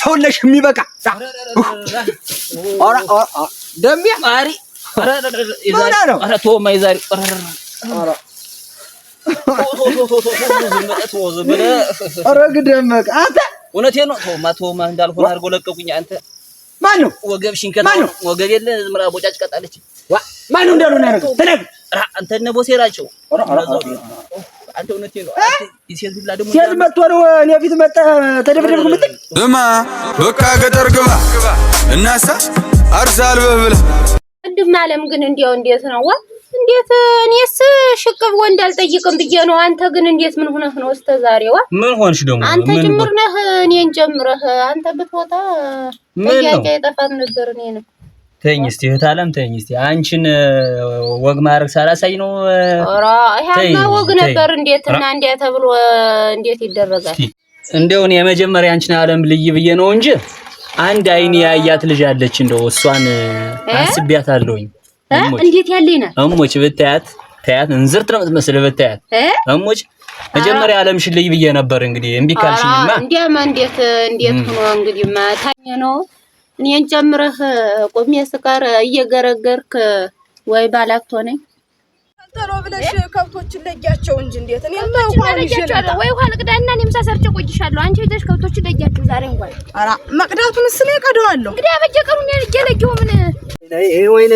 ብቻውለሽ የሚበቃ ኦራ ደም ያማሪ ኧረ ተው ማይዛሪ ኧረ ኧረ ግደመቅ አንተ እውነቴን ነው። ተውማ እንዳልሆነ አድርጎ ለቀቁኝ። አንተ ማን ነው ወገብሽን ከተው ወገብ የለ ዝምራ ቦጫጭ ቀጣለች። ማን ነው እንዳልሆነ ያደረገው ተነግ አንተ እነ ቦሴ ናቸው። አንተ እውነቴን ነው። ይሴት ሁላ ደግሞ ሲያዝ መጥቶ ነው እኔ ፊት መጣ ተደብደብኩ ምትል እማ በቃ ገጠር ግባ እናሳ አርሳል በብለ እንድም ዓለም ግን እንዴው እንዴት ነው እንዴት እኔስ ሽቅብ ወንድ አልጠይቅም ብዬ ነው። አንተ ግን እንዴት ምን ሆነህ ነው እስከ ዛሬዋ? ምን ሆንሽ ደግሞ? አንተ ጅምር ነህ እኔን ጀምረህ አንተ ብትወጣ ጥያቄ አይጠፋም ነበር። እኔንም ተኝ እስቲ እህት ዓለም ተኝ እስቲ አንቺን ወግ ማድረግ ሳላሳይ ነው። ኧረ ይሄማ ወግ ነበር። እንዴትና እንዴ ተብሎ እንዴት ይደረጋል? እንደው እኔ የመጀመሪያ አንቺን ዓለም ልይ ብዬ ነው እንጂ አንድ አይኔ ያያት ልጅ አለች። እንደው እሷን አስቢያታለሁኝ። እንዴት ያለኝ ነው እሞች ብታያት እንዝርት ነው የምትመስለው። ብታያት እሞች መጀመሪያ ዓለምሽን ልይ ብዬ ነበር። እንግዲህ እምቢ ካልሽኝማ እንዴት ሆኖ እንግዲህ ማታኝ ነው እኔን ጨምረህ ቆሜ ስቀር እየገረገርክ ወይ ባላክቶ ነኝ ተሮ ብለሽ ከብቶችን ለያቸው እንጂ እንዴት እኔ ወይ ውሃ ልቅዳና እኔም ሳሰርጨ ቆይሻለሁ። አንቺ ሄደሽ ከብቶችን ለያቸው ዛሬ እንኳን ኧረ መቅዳቱን ስለ ቀደዋለሁ እንግዲህ አበጀቀሩ እኔን እየለየው ምን ወይኔ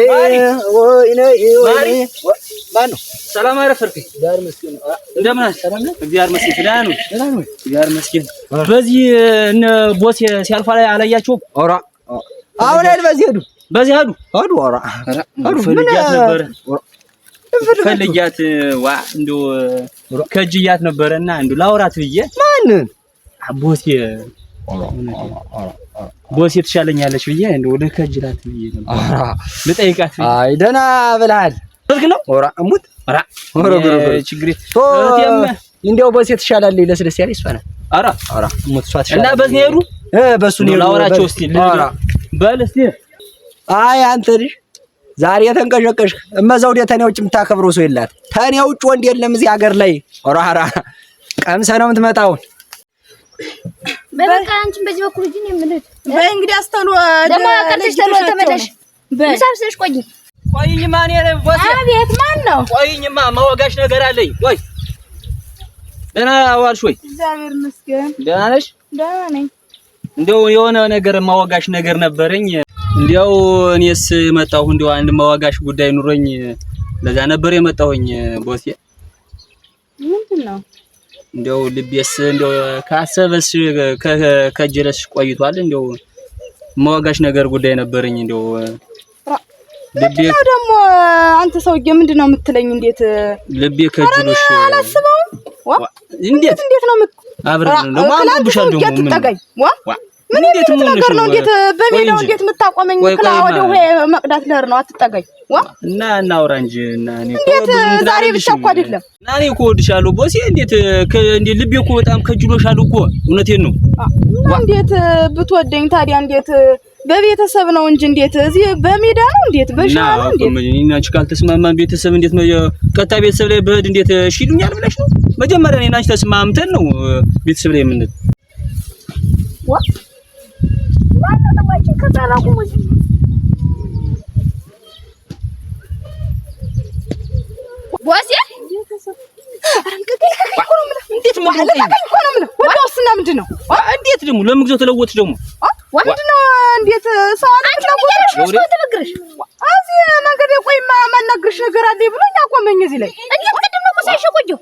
ማነው? ሰላም አረፈርክ? ዳር መስኪን እንደምን ሰላም ነው? እግዚአብሔር መስኪን ደህና ነው። እግዚአብሔር መስኪን። በዚህ እነ ቦስ ሲያልፋ ላይ አላያችሁም? ኧረ አሁን አይደል በዚህ ሄዱ ኧረ ፈልጊያት ነበር ፈልጊያት እንደው ከጅያት ነበርና እንደው ላውራት ብዬ ማንን ቦስ ትሻለኛለች ብዬ እንደው ለከጅላት ብዬ ነበር ልጠይቃት። አይ ደህና ብለሃል። ትልክ ነው ኧረ እሙት ችግር እንደው ቦስ ትሻላለች ለስለስ ያለ ይስፋና ኧረ እሙት ሷት እና በዚህ ሄዱ በሱ ነው ላውራቸው እስቲ በል እስቲ። አይ አንተ ልጅ ዛሬ ተንቀሸቀሽክ። እመዛው ደተኔው ውጭ የምታከብረው ሰው የላት። ተኔው ውጭ ወንድ የለም እዚህ ሀገር ላይ ኧረ ቀምሰህ ነው የምትመጣው። በቃ አንቺም በዚህ በኩል እጂን የምልህ በእንግዲህ አስተሎ ደማ ቀርተሽ ተመለሽ። ምሳብስሽ ቆይኝማ እኔ ቦስ አቤት ማን ነው? ቆይኝማ ማወጋሽ ነገር አለኝ። ቆይ ደህና ዋልሽ ወይ? እግዚአብሔር ይመስገን። ደህና ነሽ? ደህና ነኝ። እንደው የሆነ ነገር ማወጋሽ ነገር ነበረኝ። እንደው እኔስ መጣሁ እንደው አንድ ማወጋሽ ጉዳይ ኑሮኝ ለዛ ነበር የመጣሁኝ ቦሴ። ምንድነው? እንደው ልቤስ እንደው ካሰበሽ ከጀለሽ ቆይቷል። እንደው ማወጋሽ ነገር ጉዳይ ነበረኝ። እንደው ልቤ ደግሞ አንተ ሰውዬ ምንድነው የምትለኝ? እንዴት ልቤ ከጀለሽ አላስበውም። እንዴት ነው አብረን ነው ማንቡሻል ደግሞ ምን እንዴት ነገር ነው? እንዴት በሜዳው እንዴት የምታቆመኝ? ክላ ወደ ውሄ መቅዳት ለህር ነው አትጠጋኝ። እና እናውራ እንጂ እና እኔ እንዴት ዛሬ ብቻ እኮ አይደለም እና እኔ እኮ ወድሻለሁ ቦሴ። እንዴት ልቤ እኮ በጣም ከጅሎሻል እኮ እውነቴን ነው። እንዴት ብትወደኝ ታዲያ እንዴት በቤተሰብ ነው እንጂ እንዴት እዚህ በሜዳ ነው? እንዴት በሻ ነው? እንዴት እና አንቺ ካልተስማማን ቤተሰብ እንዴት ቀጣ ቤተሰብ ላይ በህድ እንዴት እሺ ይሉኛል ብለሽ ነው? መጀመሪያ እኔና አንቺ ተስማምተን ነው ቤተሰብ ላይ የምንል ማንነታችን ከተራቁ ቦሴ እንዴት ምንድነው? እንዴት ደግሞ ለምግዘው ተለወጥሽ ደግሞ ምንድነው? እንዴት ሰው ተነግረሽ እዚህ መንገድ ቆይማ ማናግርሽ ነገር አለ ብሎኝ አቆመኝ። እዚህ ላይ እንዴት ቅድም ነው ሳይሽ ቆየው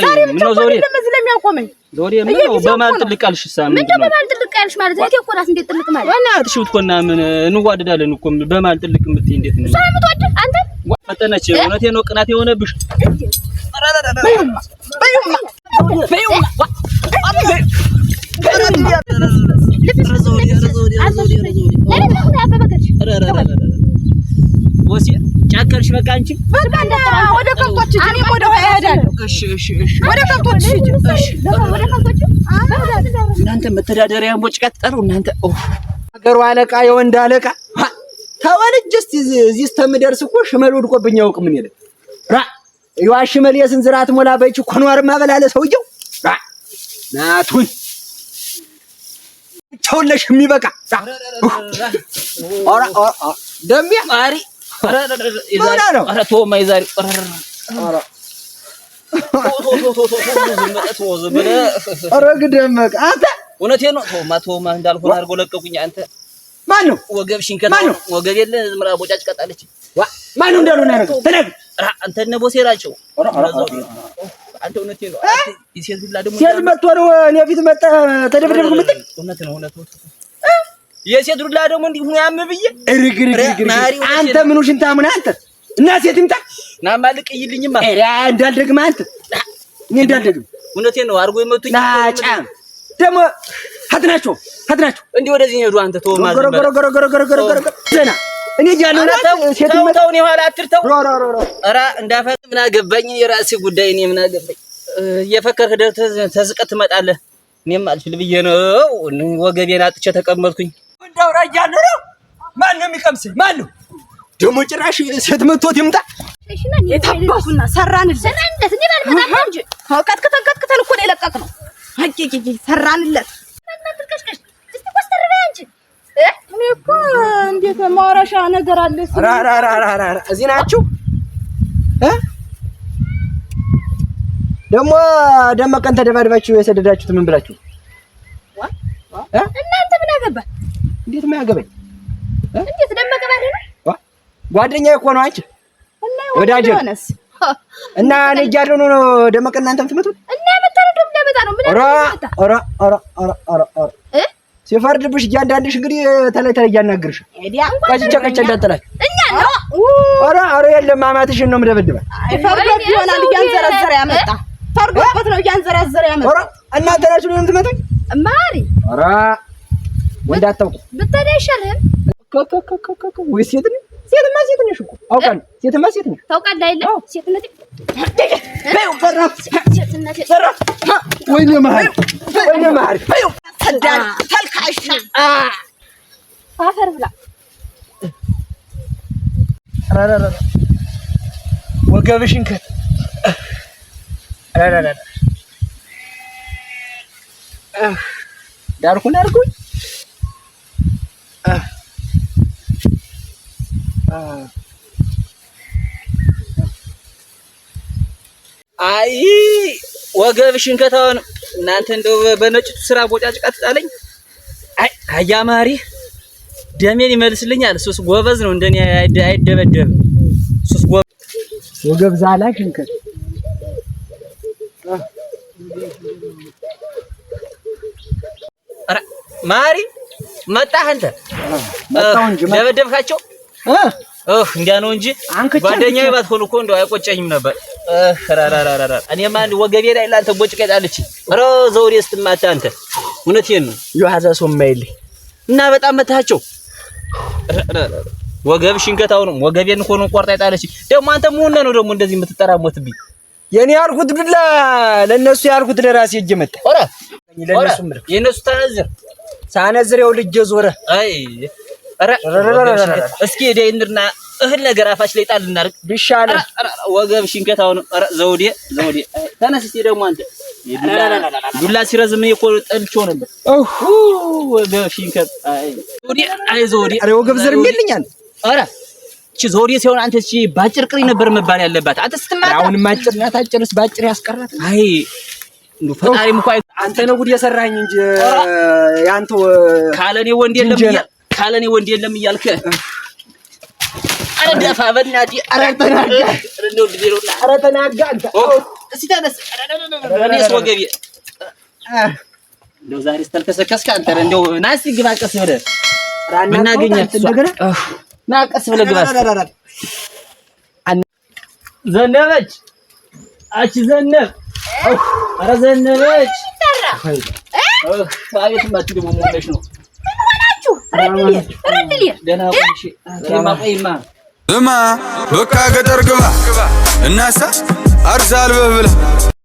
ዛሬ ምን ነው ዞሬ ለምን ስለሚያቆመኝ ዞሬ ምን ነው በማል ጥልቃልሽ ሳም ምን ነው በማል ጥልቃልሽ ማለት ነው? እኮ ራስ እንዴት ጥልቅ ማለት ዋና ትሽውትኮና ምን እንዋደዳለን እኮ በማል ጥልቅ የምትይ እንዴት ነው? ሰው የምትወድ አንተ ፈተነች። እውነቴን ነው ቅናት የሆነብሽ ቦሴ ጫከልሽ በቃ አንቺ ወደ ከብቶች እኔ ወደ ውሃ እሄዳለሁ። እሺ ወደ ከብቶች እሺ ወደ ከብቶች እናንተ መተዳደሪያ ቦጭቃት ጠሩ እናንተ ሀገሩ አለቃ የወንድ አለቃ ተወልጅ እስቲ እዚህ እስከምደርስ እኮ ሽመል ወድቆብኝ ያውቅ ምን ይለ ይዋ ሽመል የስንዝራት ሞላ በእጅ ኮኗር ማበላለ ሰውየው ናቱን ሰውለሽ የሚበቃ ኦራ ደም ማሪ ኧረ ተው ማይዛሪ ኧረ ኧረ ግደመቅ አንተ እውነቴን ነው። ተውማ እንዳልሆነ አድርጎ ለቀቁኝ። አንተ ማን ነው ወገብሽን ከታ ወገብ የለ ዝምራ ቦጫጭ ቀጣለች። ማን ነው እንዳልሆነ ያደረገው ተነግ አንተ እነ ቦሴ ናቸው። አንተ እውነቴን ነው። የሴት ሁላ ደግሞ ሴት መጥቶ ነው እኔ ፊት መጣ ተደብደብኩ ምትል እውነት ነው። የሴት ሁላ ደግሞ እንዲሁ ያምብዬ እርግርግር አንተ ምኑ ሽንታሙና አንተ እና ሴት ይምጣ ናማ ልቅይልኝማ እንዳልደግም አንተ እኔ እንዳልደግም እውነቴን ነው። አርጎ ይመቱኝ ናጫ ደግሞ ሀድናቸው እንዴ ወደዚህ ሄዱ። አንተ ተው ማለት ገረገረገረገረገረገረ ዘና እኔ ያለው ሴት ይመጣው ነው ኋላ አትርተው ኧረ እንዳፈጥ ምን አገባኝ የራሴ ጉዳይ። እኔ ምን አገባኝ የፈከርክ ተዝቀት ትመጣለህ። እኔም አልችል ብዬ ነው ወገቤን አጥቼ ተቀመጥኩኝ። እንደው ራያለሁ ነው ማን ነው የሚቀምስህ? ማን ነው ደግሞ ጭራሽ ሴት መጥቶት ይምጣ የታባቱና ሰራንለት እንዴ ባልመጣ እንጂ ከተከተከተል እኮ ነው የለቀቅነው። አቂቂቂ ሰራንለት ማትልከሽከሽ እስቲ ቆስተርበይ አንቺ እኔ እኮ እንዴት ማውራሻ ነገር አለ። ራ እዚህ ናችሁ ደግሞ ደመቀን ተደባድባችሁ የሰደዳችሁት ምን ብላችሁ? እናንተ ምን አገባ? እንዴት ምን አገባኝ? እንዴት ደመቀ ባለ ነው ጓደኛዬ እኮ ነው አንቺ ወዳጄ እና እኔ እያለሁ ነው ደመቀ እናንተም ትመጡት እና መጣው ደም ለመጣ ነው ምን ሲፈርድብሽ እያንዳንድሽ እንግዲህ ተለይ እያናግርሽ ቀጭ እንዳትላችሁ እኛ ነው ኧረ የለም ማማትሽን ነው የምደበድበው። ፈርዶት ይሆናል እያንዘረዘረ ያመጣ ፈርዶበት ነው እያንዘረዘረ ያመጣ እናንተ ናችሁ ነው የምትመጡኝ ማሪ ወንድ አታውቁ ብትሄድ አይሻልህም? ወይ ሴትማ ሴት ነሽ እኮ አውቃለሁ። ሴትማ ሴት ነሽ ታውቃለህ አይደል? ሴትነቴ በይው በራፍ ሴትነቴ በራፍ ወይኔ ማር በይው ተዳል ተልካሻ አፈር ብላ ወገብሽን ከ ዳርኩን አድርጉኝ አይ ወገብሽን ከታውን እናንተ እንደው በነጭቱ ስራ ቦጫጭቃ ትጣለኝ። አይ አያማሪ ደሜን ይመልስልኛል። እሱስ ጎበዝ ነው እንደኔ አይደበደብም። እሱስ ወገብ ዛላሽን ከ አረ ማሪ መጣህ አንተ መጣው እንጂ ደበደብካቸው እንዲያ ነው እንጂ ጓደኛዬ ባትሆን እኮ እንደው አይቆጨኝም ነበር። ራራራራ እኔማ ወገቤ ላይ ላንተ ቦጭ ቀጣለች። ኧረ ዘውዴ ስትማታ አንተ እውነቴን ነው ይዋዛ ሶማይልኝ እና በጣም መታቸው። ወገብሽን ከታው ነው ወገቤን እኮ ነው ቆርጣ ይጣለች። ደግሞ አንተ ምን ነው ደግሞ እንደዚህ የምትጠራሞትብኝ? የኔ ያልኩት ዱላ ለነሱ ያልኩት ለራሴ እጅ መጣ። ኧረ የነሱ ተነዝር ሳነዝሬው ልጅ ዞረ። አይ ኧረ እስኪ ደይንድርና እህል ነገር አፋች ላይ ጣል እናርግ ቢሻለ ወገብሽን ከታው ነው። ኧረ ዘውዴ ተነስ እስኪ ደግሞ አንተ ዱላ ሲረዝም እኮ ጠልቼው ነበር። ወገብሽን አይ ዘውዴ ኧረ ወገብ ዘር የሚልኛል። ኧረ እቺ ዘውዴ ሲሆን አንተ እቺ ባጭር ቅሪ ነበር መባል ያለባት። አንተ ስትማታ አሁን ማጭር ናት። አጭርስ ባጭር ያስቀራት። አይ እንደው ፈጣሪም እኮ አንተ ነው ጉድ የሰራኝ እንጂ ያንተ ካለኔ ወንድ የለም እያልከ አረ ደፋ በእናትህ አረ ተናጋ አንተ እስቲ ተነስ። እኔስ ወገቤ እንደው ዛሬ ስተልከሰከስከ አንተ እንደው ና እስቲ ግባ ቀስ ብለህ ምናገኛት እንደገና ና ቀስ ብለህ ግባ። ዘነበች አቺ ዘነብ አረ ዘነበች አቤት ማት ደግሞ ሞለሽ ነው እማ በቃ ገጠር ግባ እናሳ አርሳ አልበህ ብለህ